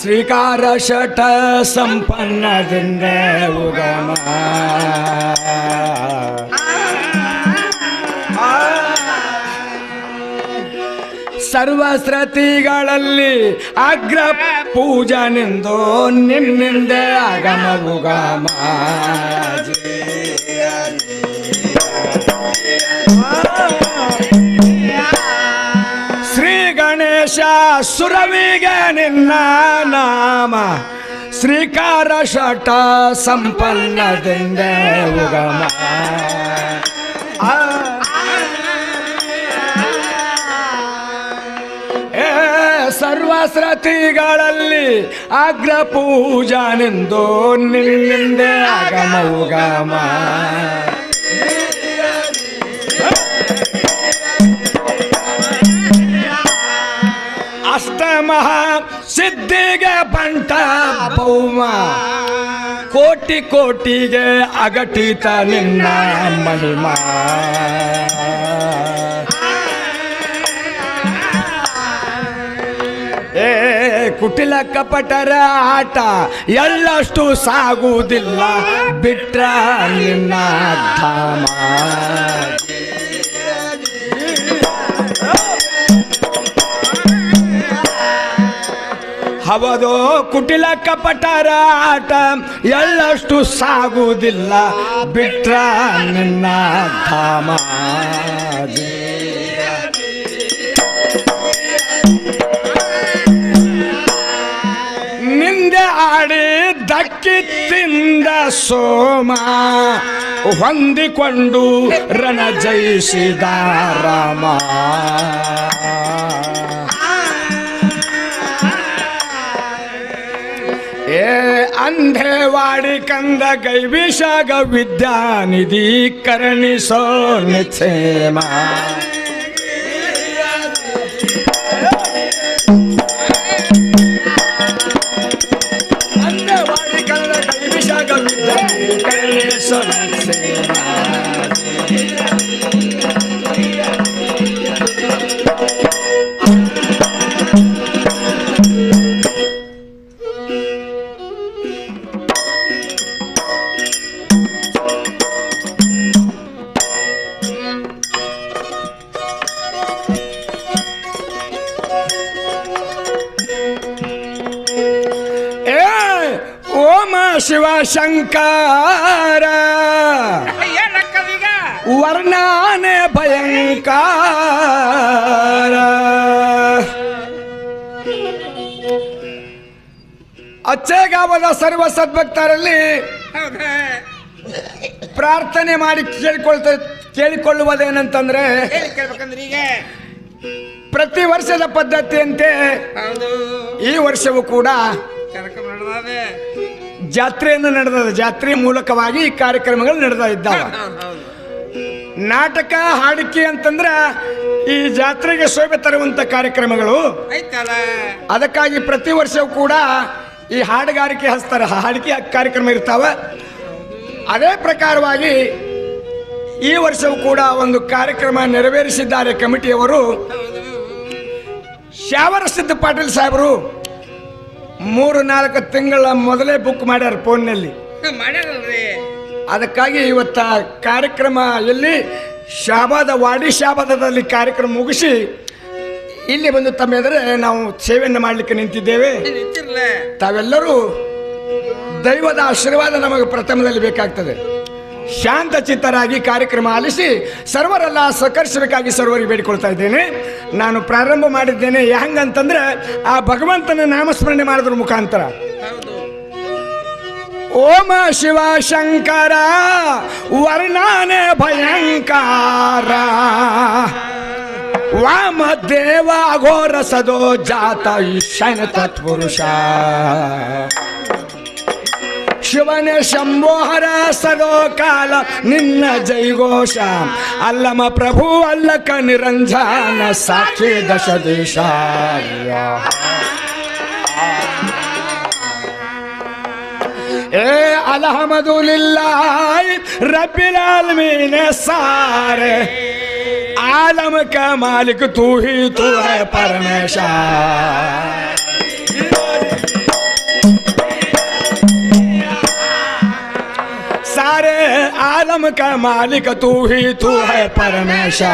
ಶ್ರೀಕಾರ ಶಟ ಸಂಪನ್ನದಿಂದ ಉಗಮ ಸರ್ವಸ್ರತಿಗಳಲ್ಲಿ ಅಗ್ರ ಪೂಜನೆಂದು ನಿನ್ನಿಂದ ಆಗಮ ಉಗಮ ಶ್ರೀ ಗಣೇಶ ಸುರವಿಗೆ ನಿನ್ನ ನಾಮ ಶ್ರೀಕಾರ ಶಟ ಸಂಪನ್ನದಿಂದ ಉಗಮ ಸರ್ವಸ್ರತಿಗಳಲ್ಲಿ ಅಗ್ರ ಪೂಜನೆಂದು ನಿನ್ನಿಂದ ಆಗಮ ಉಗಮ ಅಷ್ಟಮಹ ಸಿದ್ಧಿಗೆ ಬಂಟ ಭೌಮ ಕೋಟಿ ಕೋಟಿಗೆ ಅಗಟಿತ ನಿನ್ನ ಮಹಿಮಾ ಕುಟಿಲ ಕಪಟರ ಆಟ ಎಳ್ಳಷ್ಟು ಸಾಗುವುದಿಲ್ಲ ಬಿಟ್ರ ನಿನ್ನ ಧಾಮ ಹವದು ಕುಟಿಲ ಕಪಟರ ಆಟ ಎಳ್ಳಷ್ಟು ಸಾಗುವುದಿಲ್ಲ ಬಿಟ್ರ ನಿನ್ನ ಧಾಮ ನಿಂದೆ ಆಡಿ ದಕ್ಕಿತ್ತಿಂದ ಸೋಮ ಹೊಂದಿಕೊಂಡು ರಣ ಜಯಿಸಿದ ರಾಮ ಅಂಧೇವಾಡಿ ಕಂದ ಗೈವಿಷಾಗ ವಿದ್ಯಾನಿಧಿ ಕರ್ಣಿಸೋ ನಿಕ್ಷೇಮ ಅಂಧೇವಾಡಿ ಕಂದ ಗೈವಿಷಾಗ ವಿದ್ಯಾನಿಧಿ ಕರ್ಣಿಸೋ ನಿಕ್ಷೇಮ ಶಿವ ಶಂಕರ ವರ್ಣಾನೆ ಭಯಂಕರ ಅಚ್ಚೇಗಾವದ ಸರ್ವ ಸದ್ಭಕ್ತರಲ್ಲಿ ಪ್ರಾರ್ಥನೆ ಮಾಡಿ ಕೇಳಿಕೊಳ್ಳುವುದೇನಂತಂದ್ರೆ ಪ್ರತಿ ವರ್ಷದ ಪದ್ಧತಿಯಂತೆ ಈ ವರ್ಷವೂ ಕೂಡ ಜಾತ್ರೆಯನ್ನು ನಡೆದ ಜಾತ್ರೆ ಮೂಲಕವಾಗಿ ಈ ಕಾರ್ಯಕ್ರಮಗಳು ನಡೆದ ಇದ್ದಾವೆ. ನಾಟಕ ಹಾಡಿಕೆ ಅಂತಂದ್ರೆ ಈ ಜಾತ್ರೆಗೆ ಶೋಭೆ ತರುವಂತ ಕಾರ್ಯಕ್ರಮಗಳು. ಅದಕ್ಕಾಗಿ ಪ್ರತಿ ವರ್ಷವೂ ಕೂಡ ಈ ಹಾಡುಗಾರಿಕೆ ಹಚ್ತಾರೆ, ಹಾಡಿಕೆ ಕಾರ್ಯಕ್ರಮ ಇರ್ತಾವ. ಅದೇ ಪ್ರಕಾರವಾಗಿ ಈ ವರ್ಷವೂ ಕೂಡ ಒಂದು ಕಾರ್ಯಕ್ರಮ ನೆರವೇರಿಸಿದ್ದಾರೆ ಕಮಿಟಿಯವರು. ಶ್ಯಾವರ ಸಿದ್ಧ ಪಾಟೀಲ್ ಸಾಹೇಬರು 3-4 ತಿಂಗಳ ಮೊದಲೇ ಬುಕ್ ಮಾಡ್ಯಾರ ಫೋನ್ನಲ್ಲಿ. ಅದಕ್ಕಾಗಿ ಇವತ್ತ ಕಾರ್ಯಕ್ರಮ ಎಲ್ಲಿ ವಾಡಿ ಶಾಬಾದದಲ್ಲಿ ಕಾರ್ಯಕ್ರಮ ಮುಗಿಸಿ ಇಲ್ಲಿ ಬಂದು ತಮ್ಮ ಎದುರೇ ನಾವು ಸೇವೆಯನ್ನು ಮಾಡಲಿಕ್ಕೆ ನಿಂತಿದ್ದೇವೆ. ತಾವೆಲ್ಲರೂ ದೈವದ ಆಶೀರ್ವಾದ ನಮಗೆ ಪ್ರಥಮದಲ್ಲಿ ಬೇಕಾಗ್ತದೆ. ಶಾಂತ ಚಿತ್ತರಾಗಿ ಕಾರ್ಯಕ್ರಮ ಆಲಿಸಿ ಸರ್ವರೆಲ್ಲ ಸಹಕರಿಸಬೇಕಾಗಿ ಸರ್ವರಿಗೆ ಬೇಡಿಕೊಳ್ತಾ ಇದ್ದೇನೆ. ನಾನು ಪ್ರಾರಂಭ ಮಾಡಿದ್ದೇನೆ ಹೆಂಗಂತಂದ್ರೆ ಆ ಭಗವಂತನ ನಾಮಸ್ಮರಣೆ ಮಾಡೋದ್ರ ಮುಖಾಂತರ. ಓಮ ಶಿವ ಶಂಕರ ವರ್ಣಾನೆ ಭಯಂಕರ ವಾಮದೇವ ಅಘೋರ ಸದೋ ಜಾತ ಈಶಾನ ತತ್ಪುರುಷ ಶಿವನೇ ಶಂಭೋಹರ ಸದೋ ಕಾಲ ನಿನ್ನ ಜೈಘೋಷ ಅಲ್ಲಮ ಪ್ರಭು ಅಲ್ಲಕ ನಿರಂಜನ ಸಾಕ್ಷಿ ದಶ ದೇಶ अलहमदुलिल्लाह रब्बिल आलमीन सारे आलम का मालिक तू ही तू है परमेश्वर। सारे आलम का मालिक तू ही तू है परमेश्वर।